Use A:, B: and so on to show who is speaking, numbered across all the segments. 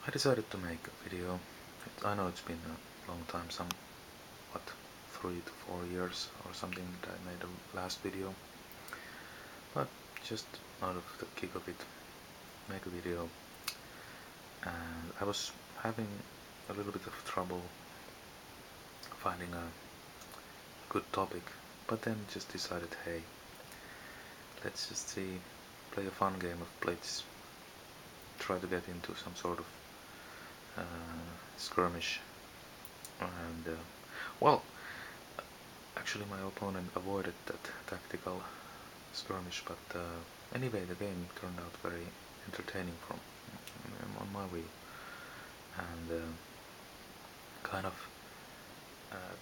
A: I decided to make a video. I know it's been a long time, what, 3 to 4 years or something that I made a last video, but just out of the kick of it, make a video. And I was having a little bit of trouble finding a good topic, but then just decided, hey, let's just play a fun game of Blitz, try to get into some sort of skirmish. And well, actually my opponent avoided that tactical skirmish, but anyway, the game turned out very entertaining on my view, and kind of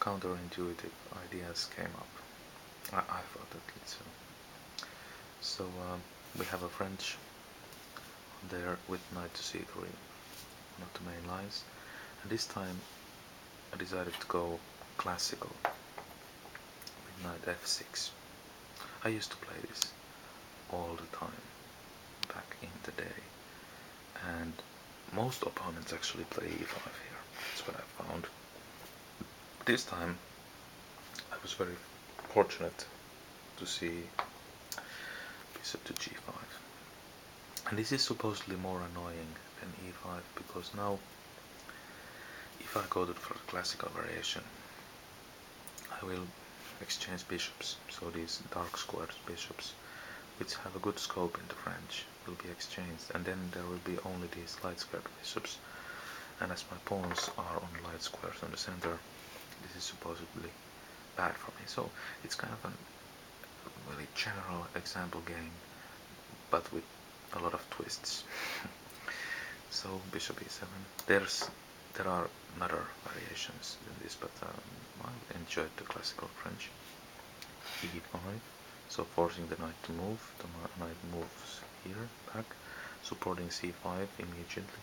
A: counterintuitive ideas came up. I thought at least so. So we have a French there with knight to c3, one of the main lines, and this time I decided to go classical with knight f6. I used to play this all the time back in the day, and most opponents actually play e5 here. That's what I found. This time I was very fortunate to see bishop to g5, and this is supposedly more annoying than e5, because now if I go for the classical variation, I will exchange bishops, so these dark squared bishops, which have a good scope in the French, will be exchanged, and then there will be only these light squared bishops, and as my pawns are on light squares on the center, this is supposedly bad for me. So it's kind of a really general example game, but with a lot of twists. So bishop e7. There are other variations than this, but I enjoyed the classical French. e5, so forcing the knight to move. The knight moves here back, supporting c5 immediately.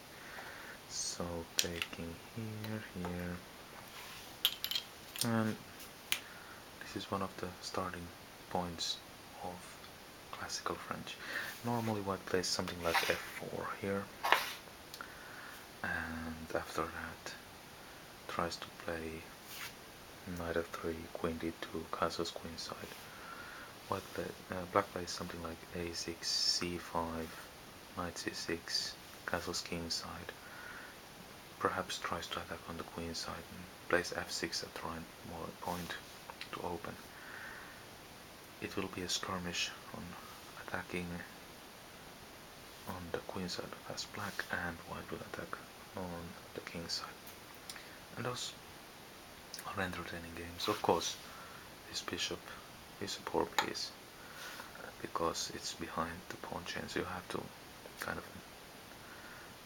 A: So taking here, and this is one of the starting points of classical French. Normally white plays something like f4 here, and after that tries to play knight f3, queen d2, castles queenside. Black plays something like a6, c5, knight c6, castles kingside. Perhaps tries to attack on the queen side and plays f6 at the right point to open. It will be a skirmish on attacking on the queen side as black, and white will attack on the king side. And those are entertaining games. Of course, this bishop is a poor piece because it's behind the pawn chain, so you have to kind of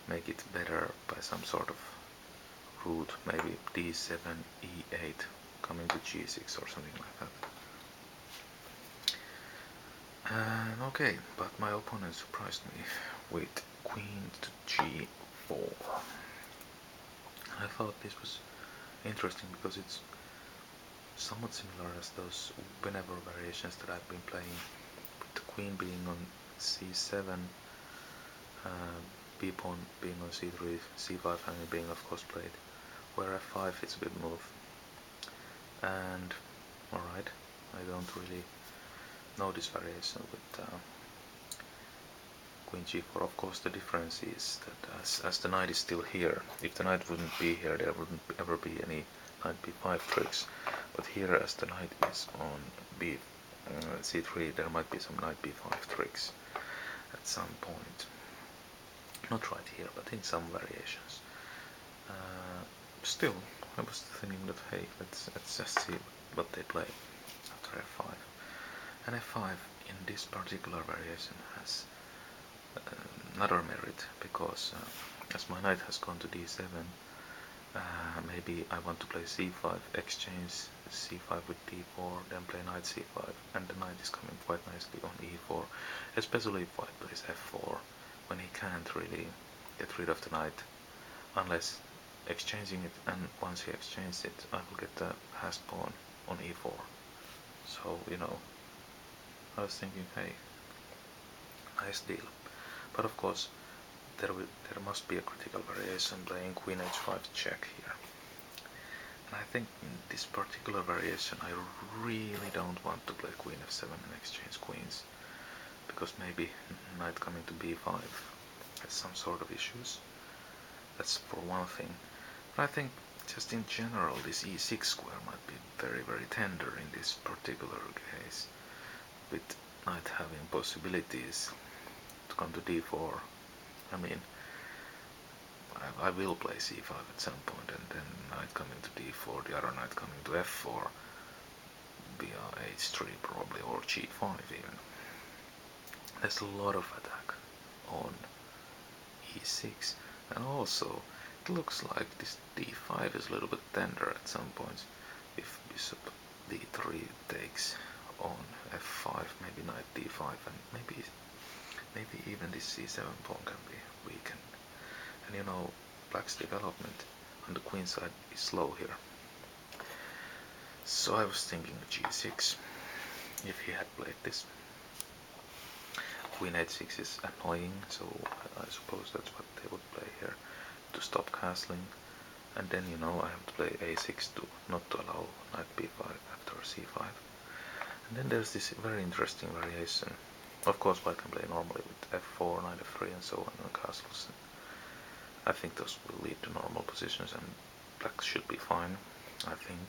A: make it better by some sort of route, maybe d7, e8, coming to g6 or something like that. And okay, but my opponent surprised me with queen to g4. I thought this was interesting because it's somewhat similar as those whenever variations that I've been playing, with the queen being on c7, b-pawn being on c3, c5 having being of course played, where f5 is a good move. And alright, I don't really know this variation with queen g4. Of course the difference is that as the knight is still here, if the knight wouldn't be here, there wouldn't ever be any knight b5 tricks, but here as the knight is on c3, there might be some knight b5 tricks at some point. Not right here, but in some variations. Still, I was thinking that hey, let's just see what they play after f5. And f5 in this particular variation has another merit, because as my knight has gone to d7, maybe I want to play c5, exchange c5 with d4, then play knight c5, and the knight is coming quite nicely on e4, especially if white plays f4, when he can't really get rid of the knight unless exchanging it, and once he exchanges it, I will get the passed pawn on e4. So, you know, I was thinking, hey, nice deal. But of course, there must be a critical variation playing queen h5 check here. And I think in this particular variation I really don't want to play queen f7 and exchange queens, because maybe knight coming to b5 has some sort of issues. That's for one thing. But I think just in general this e6 square might be very tender in this particular case, with knight having possibilities to come to d4. I mean, I will play c5 at some point, and then knight coming to d4, the other knight coming to f4 via h3 probably, or g5 even. There's a lot of attack on e6, and also it looks like this d5 is a little bit tender at some points. If bishop d3 takes on f5, maybe knight d5, and maybe even this c7 pawn can be weakened. And you know, black's development on the queen side is slow here. So I was thinking g6, if he had played this. Queen h6 is annoying, so I suppose that's what they would play here to stop castling. And then, you know, I have to play a6 to not to allow knight b5 after c5. And then there's this very interesting variation. Of course, white can play normally with f4, knight f3 and so on, and castles. I think those will lead to normal positions, and black should be fine, I think.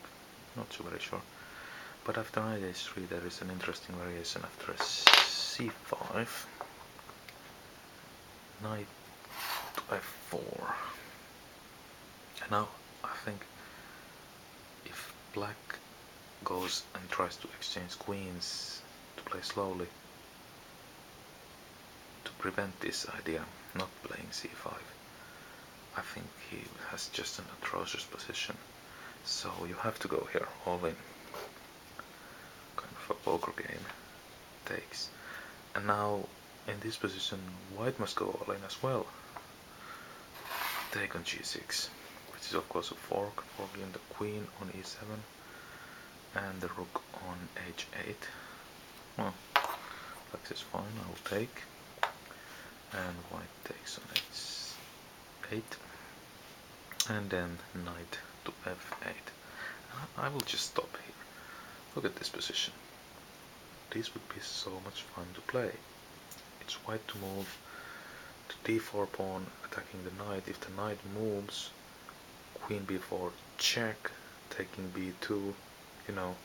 A: Not so very sure. But after knight h3 there is an interesting variation after c5. Knight to f4. And now I think if black goes and tries to exchange queens to play slowly, to prevent this idea, not playing c5, I think he has just an atrocious position. So you have to go here, all in. Kind of a poker game takes. And now in this position white must go all in as well. Take on g6, which is of course a fork, forking the queen on e7 and the rook on h8. Well, black is fine, I will take. And white takes on h8. And then knight to f8. I will just stop here. Look at this position. This would be so much fun to play. It's white to move to d4 pawn, attacking the knight. If the knight moves, queen b4 check, taking b2, you know.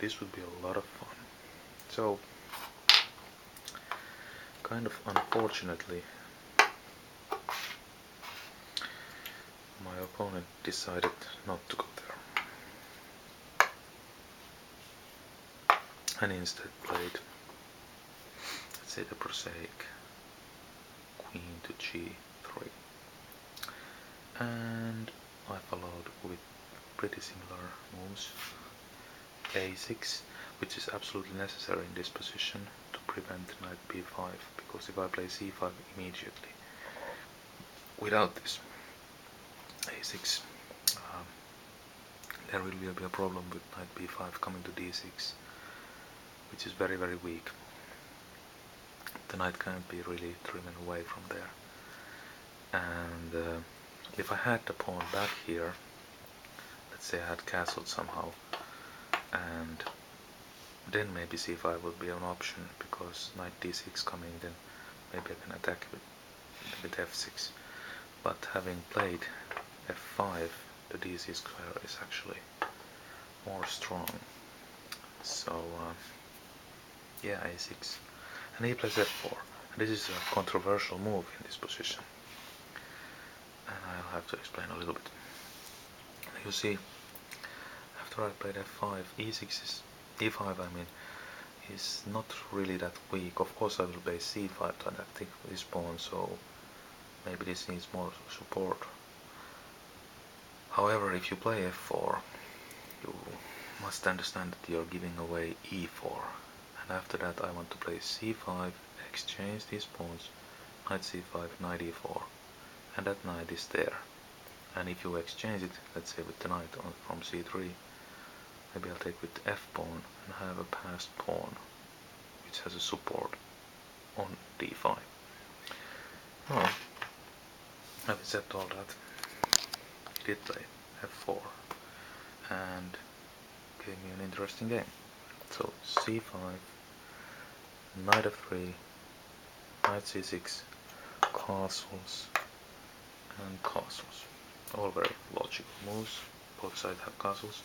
A: This would be a lot of fun. So, kind of unfortunately, my opponent decided not to go there, and instead played, let's say, the prosaic queen to g3, and I followed with pretty similar moves. a6, which is absolutely necessary in this position to prevent knight b5, because if I play c5 immediately without this a6, there will be a problem with knight b5 coming to d6, which is very weak. The knight can't be really driven away from there. And if I had the pawn back here, let's say I had castled somehow, and then maybe c5 would be an option, because knight d6 coming, then maybe I can attack with f6. But having played f5, the d6 square is actually more strong. So yeah, a6, and he plays f4, and this is a controversial move in this position, and I'll have to explain a little bit. You see, after I played f5, e5 I mean, is not really that weak. Of course I will play c5 to attack this pawn, so maybe this needs more support. However, if you play f4, you must understand that you're giving away e4, and after that I want to play c5, exchange these pawns, knight c5, knight e4, and that knight is there. And if you exchange it, let's say with the knight from c3, maybe I'll take with f pawn and have a passed pawn which has a support on d5. Well, having said all that, he did play f4 and gave me an interesting game. So c5, knight f3, knight c6, castles, and castles. All very logical moves. Both sides have castles.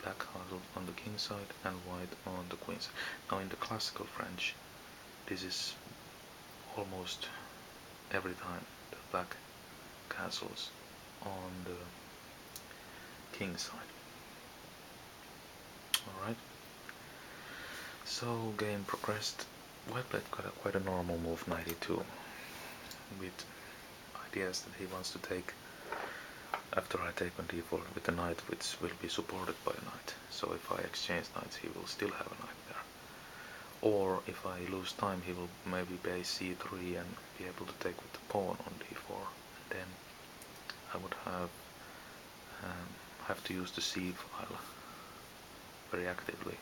A: Black castle on the king side and white on the queen side. Now in the classical French, this is almost every time the black castles on the king side. Alright. So game progressed. White played quite a normal move, 92, with ideas that he wants to take after I take on d4 with a knight which will be supported by a knight. So if I exchange knights, he will still have a knight there. Or if I lose time, he will maybe play c3 and be able to take with the pawn on d4. And then I would have to use the c file very actively.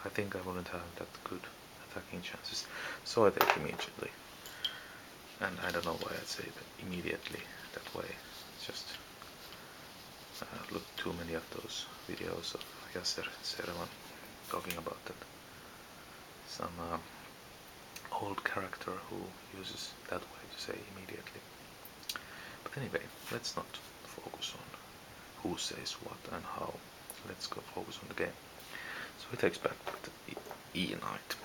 A: I think I wouldn't have that good attacking chances. So I take immediately. And I don't know why I say that immediately that way. It's just look too many of those videos of Yasser Serevan talking about that. Some old character who uses that way to say immediately. But anyway, let's not focus on who says what and how. Let's go focus on the game. So he takes back with the e knight,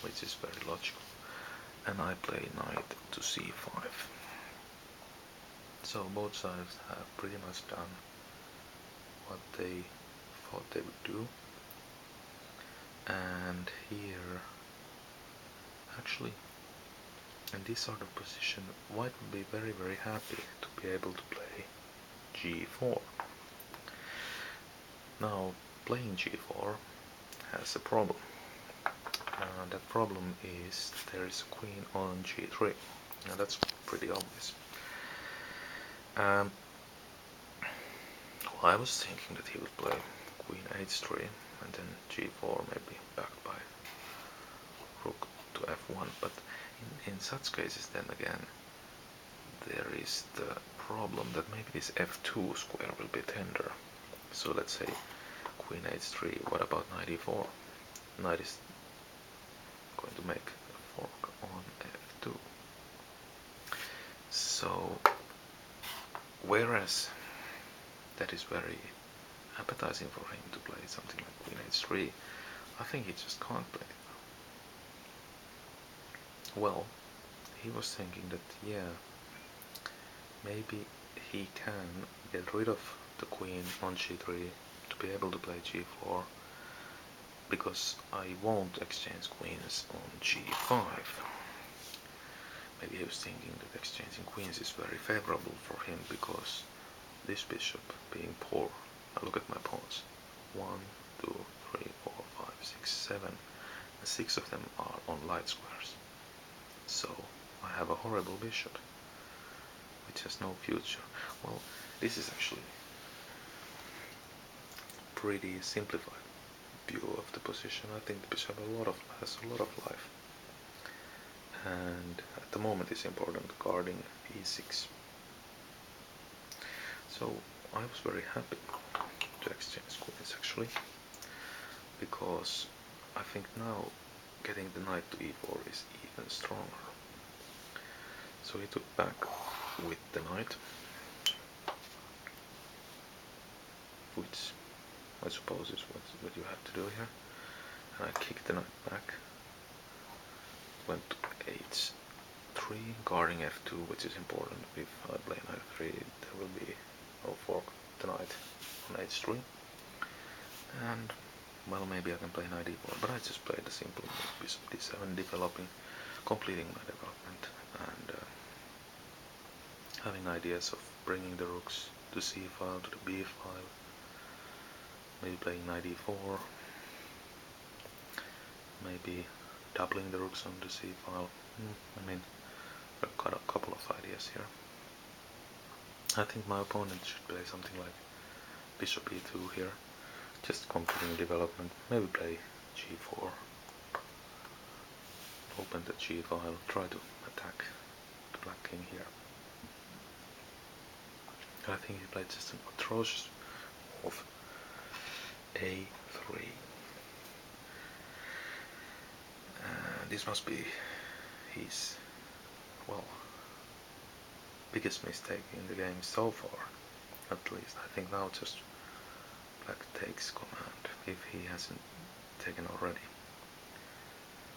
A: which is very logical. And I play knight to c5. So both sides have pretty much done what they thought they would do. And here, actually, in this sort of position, white would be very happy to be able to play g4. Now, playing g4 has a problem. That problem is that there is a queen on g3. Now that's pretty obvious. Well, I was thinking that he would play queen h3 and then g4 maybe backed by rook to f1, but in such cases then again there is the problem that maybe this f2 square will be tender. So let's say queen h3, what about knight e4? Knight is going to make a fork on f2. So whereas that is very appetizing for him to play something like queen h3, I think he just can't play it. Well, he was thinking that yeah, maybe he can get rid of the queen on g3 to be able to play g4, because I won't exchange queens on g5. Maybe he was thinking that exchanging queens is very favorable for him because this bishop being poor. Now look at my pawns. 1, 2, 3, 4, 5, 6, 7. And 6 of them are on light squares. So I have a horrible bishop which has no future. Well, this is actually a pretty simplified view of the position. I think the bishop has a lot of life. And at the moment it's important guarding e6. So I was very happy to exchange queens actually, because I think now getting the knight to e4 is even stronger. So he took back with the knight, which I suppose is what you have to do here. And I kicked the knight back, went to h3, guarding f2, which is important. If I play knight f3, there will be no fork the knight on h3. And well, maybe I can play knight e4, but I just played a simple move, bishop d7, developing, completing my development, and having ideas of bringing the rooks to c file, to the b file, maybe playing knight e4, maybe doubling the rooks on the c file. I mean, I've got a couple of ideas here. I think my opponent should play something like bishop e2 here, just completing development, maybe play g4, open the g file, try to attack the black king here. I think he played just an atrocious move, a3. This must be his, well, biggest mistake in the game so far, at least. I think now just black takes command, if he hasn't taken already.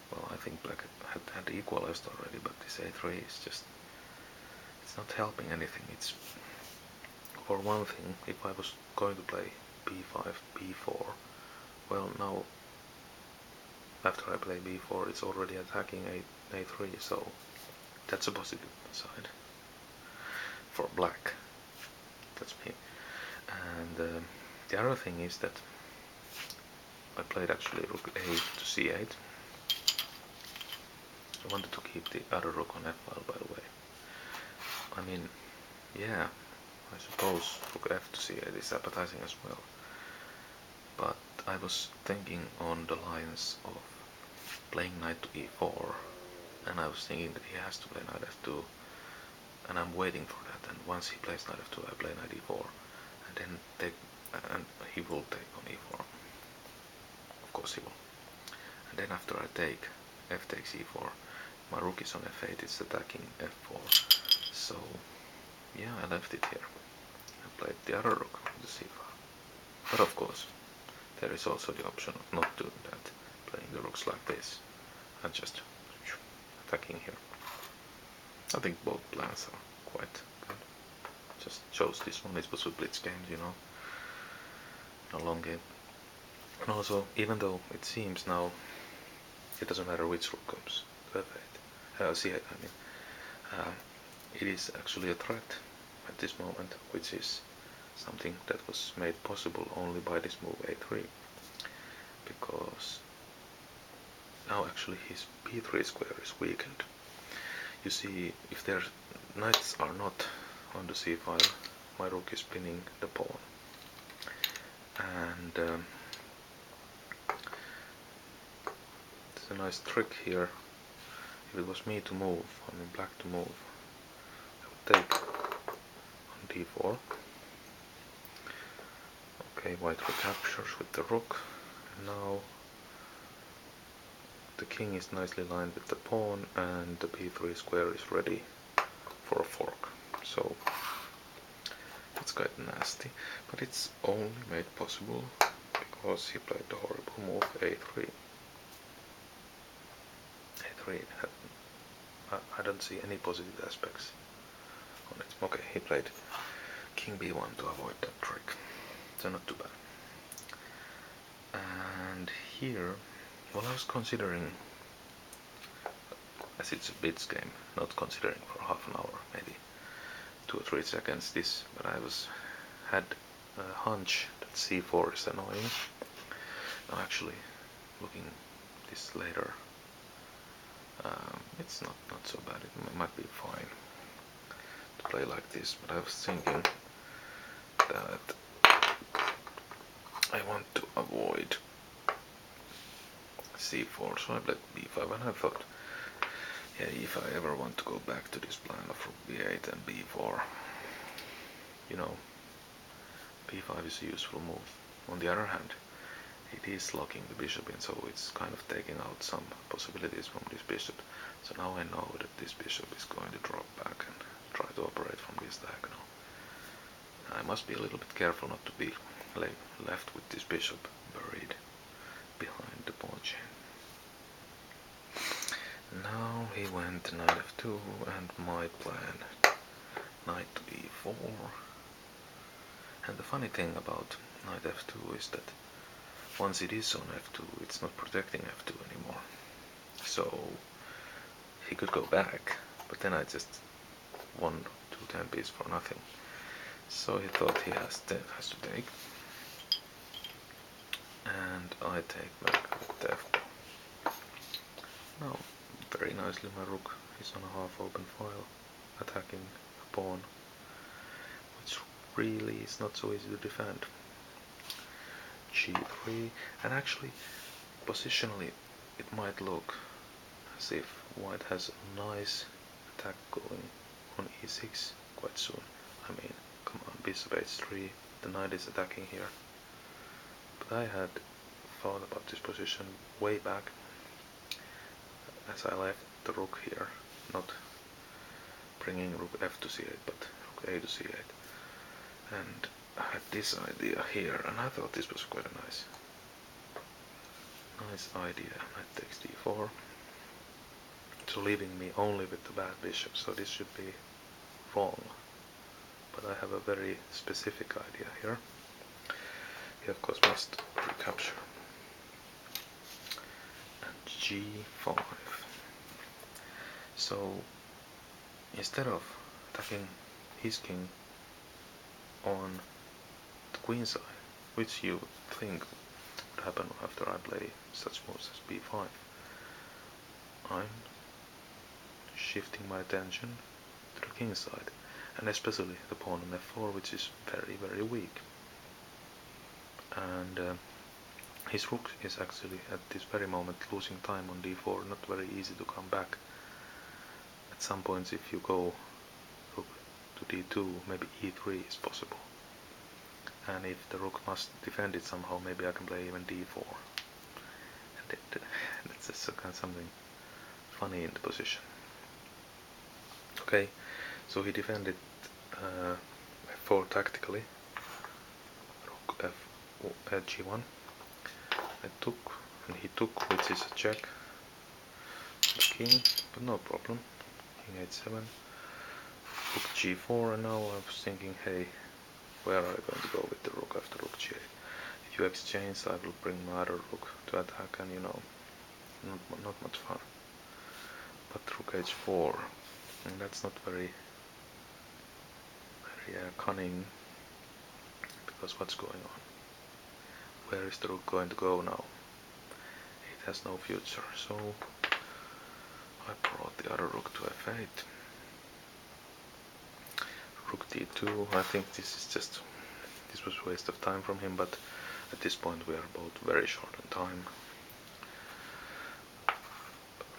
A: Well, I think black had equalized already, but this a3 is just, it's not helping anything. It's, for one thing, if I was going to play b5, b4, well, now after I play b4 it's already attacking a3, so that's a positive side for black. That's me. And the other thing is that I played actually rook a to c8. I wanted to keep the other rook on f-file, by the way. I mean, yeah, I suppose rook f to c8 is appetizing as well. But I was thinking on the lines of playing knight to e4, and I was thinking that he has to play knight f2, and I'm waiting for that, and once he plays knight f2 I play knight e4, and then he will take on e4. Of course he will. And then after I take f takes e4, my rook is on f8, it's attacking f4. So yeah, I left it here. I played the other rook on the c file. But of course, there is also the option of not doing that, playing the rooks like this, and just attacking here. I think both plans are quite good. Just chose this one. It was a blitz game, you know, a long game. And also, even though it seems now it doesn't matter which rook comes to f8, c8 I mean, it is actually a threat at this moment, which is something that was made possible only by this move a3, because now actually his b3 square is weakened. You see, if their knights are not on the c file, my rook is pinning the pawn, and there's a nice trick here. If it was me to move, I mean black to move, I would take on d4. Okay, white recaptures with the rook, and now the king is nicely lined with the pawn, and the b3 square is ready for a fork. So it's quite nasty, but it's only made possible because he played the horrible move a3. a3, I don't see any positive aspects on it. Okay, he played king b1 to avoid that trick, so not too bad. And here, well, I was considering, as it's a blitz game, not considering for half an hour, maybe 2 or 3 seconds this, but I had a hunch that c4 is annoying. Now actually, looking this later, it's not so bad. It might be fine to play like this, but I was thinking that I want to avoid c4, so I played b5, and I thought, yeah, if I ever want to go back to this plan of rook b8 and b4, you know, b5 is a useful move. On the other hand, it is locking the bishop in, so it's kind of taking out some possibilities from this bishop. So now I know that this bishop is going to drop back and try to operate from this diagonal. I must be a little bit careful not to be left with this bishop buried behind the pawn chain. Now he went knight f2, and my plan, knight to e4. And the funny thing about knight f2 is that once it is on f2, it's not protecting f2 anymore. So he could go back, but then I just won 2 tempies for nothing. So he thought he has to take, and I take back with f. Now, very nicely, my rook is on a half-open file, attacking a pawn, which really is not so easy to defend. g3, and actually, positionally, it might look as if white has a nice attack going d6 quite soon. I mean, come on, bishop h3, the knight is attacking here. But I had thought about this position way back, as I left the rook here, not bringing rook f to c8, but rook a to c8. And I had this idea here, and I thought this was quite a nice idea. Knight takes d4. So leaving me only with the bad bishop, so this should be wrong. But I have a very specific idea here. He of course must recapture. And g5. So instead of attacking his king on the queen side, which you would think would happen after I play such moves as b5, I'm shifting my attention to the king side, and especially the pawn on f4, which is very, very weak. And his rook is actually at this very moment losing time on d4, not very easy to come back. At some points, if you go rook to d2, maybe e3 is possible. And if the rook must defend it somehow, maybe I can play even d4. And that's just kind of something funny in the position. Okay, so he defended f4 tactically. Rook f g1. I took, and he took, which is a check. The king, but no problem. King h7. Rook g4, and now I was thinking, hey, where are you going to go with the rook after rook g8? If you exchange, I will bring my other rook to attack, and you know, not much fun. But rook h4, and that's not very cunning, because what's going on? Where is the rook going to go now? It has no future, so I brought the other rook to f8. Rook d2, I think this was a waste of time from him, but at this point we are both very short on time.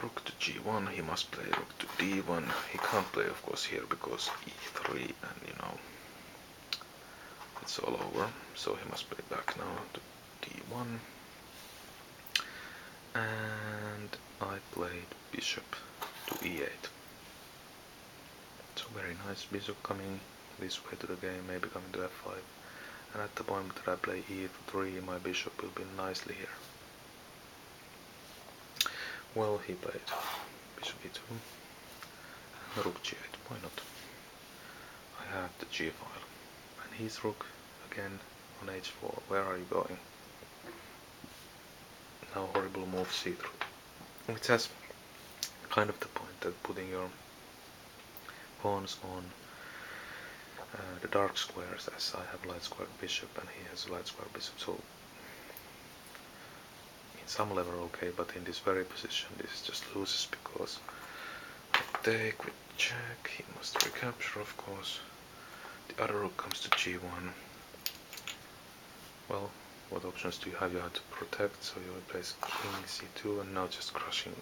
A: Rook to g1, he must play rook to d1. He can't play of course here because e3, and you know, it's all over, so he must play back now to d1. And I played bishop to e8. So very nice, bishop coming this way to the game, maybe coming to f5. And at the point that I play e3, my bishop will be nicely here. Well, he played bishop e2, and rook g8, why not? I have the g file, and his rook again on h4, where are you going? Now horrible move c3, which has kind of the point that putting your pawns on the dark squares, as I have light square bishop and he has a light square bishop, so in some level okay, but in this very position this just loses, because I take with check, he must recapture of course, the other rook comes to g1. Well, what options do you have? You have to protect, so you replace king c2, and now just crushing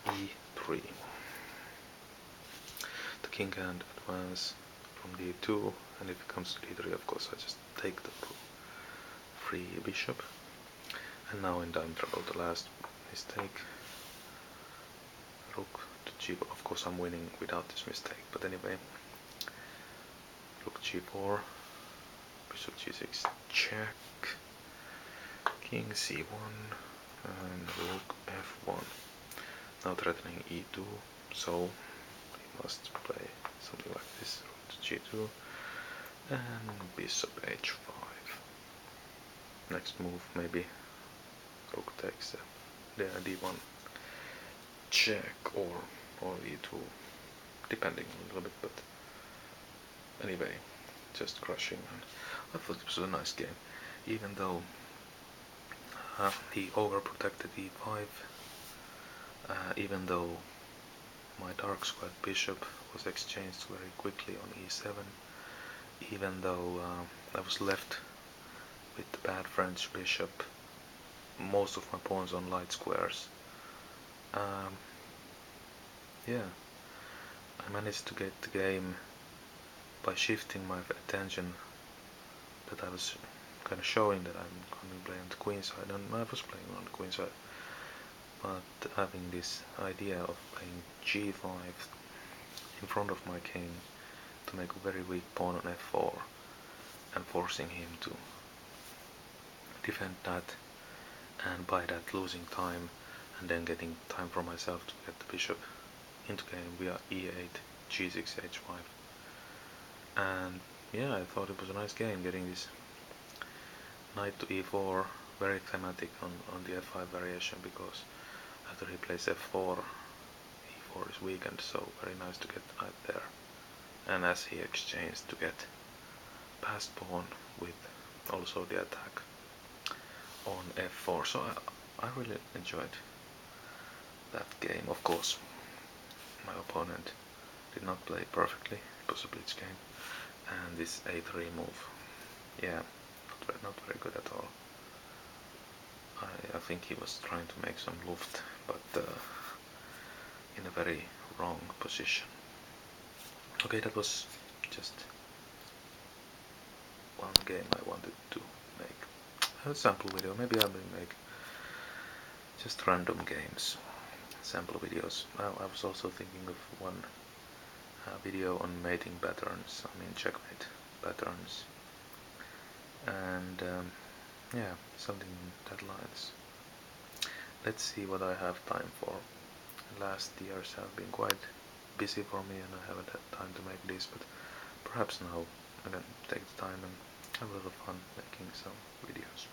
A: e3. The king can advance from d2, and if it comes to d3, of course I just take the free bishop. And now in time trouble, the last mistake. Rook to g4, of course I'm winning without this mistake, but anyway. Rook g4, bishop g6, check, king c1, and rook f1. Now threatening e2, so he must play something like this, rook to g2, and bishop h5. Next move, maybe rook takes the d1 check, or e2, depending a little bit, but anyway, just crushing. And I thought it was a nice game, even though he overprotected e5, even though my dark squared bishop was exchanged very quickly on e7, even though I was left with the bad French bishop, most of my pawns on light squares. Yeah, I managed to get the game by shifting my attention, that I was kind of showing that I'm going to play on the queen side, and I was playing on the queen side, but having this idea of playing g5 in front of my king to make a very weak pawn on f4 and forcing him to defend that, and by that losing time and then getting time for myself to get the bishop into game via e8, g6, h5. And yeah, I thought it was a nice game, getting this knight to e4, very thematic on the f5 variation, because after he plays f4, e4 is weakened, so very nice to get the knight there. And as he exchanged to get passed pawn with also the attack on f4, so I really enjoyed that game. Of course, my opponent did not play perfectly, it was a blitz game, and this a3 move, yeah, not very good at all. I think he was trying to make some luft, but in a very wrong position. Okay, that was just one game I wanted to make a sample video. Maybe I will make just random games, sample videos. I was also thinking of one video on mating patterns, I mean checkmate patterns, and yeah, something in that lines. Let's see what I have time for. Last years have been quite busy for me and I haven't had time to make this, but perhaps now I can take the time and have a little fun making some videos.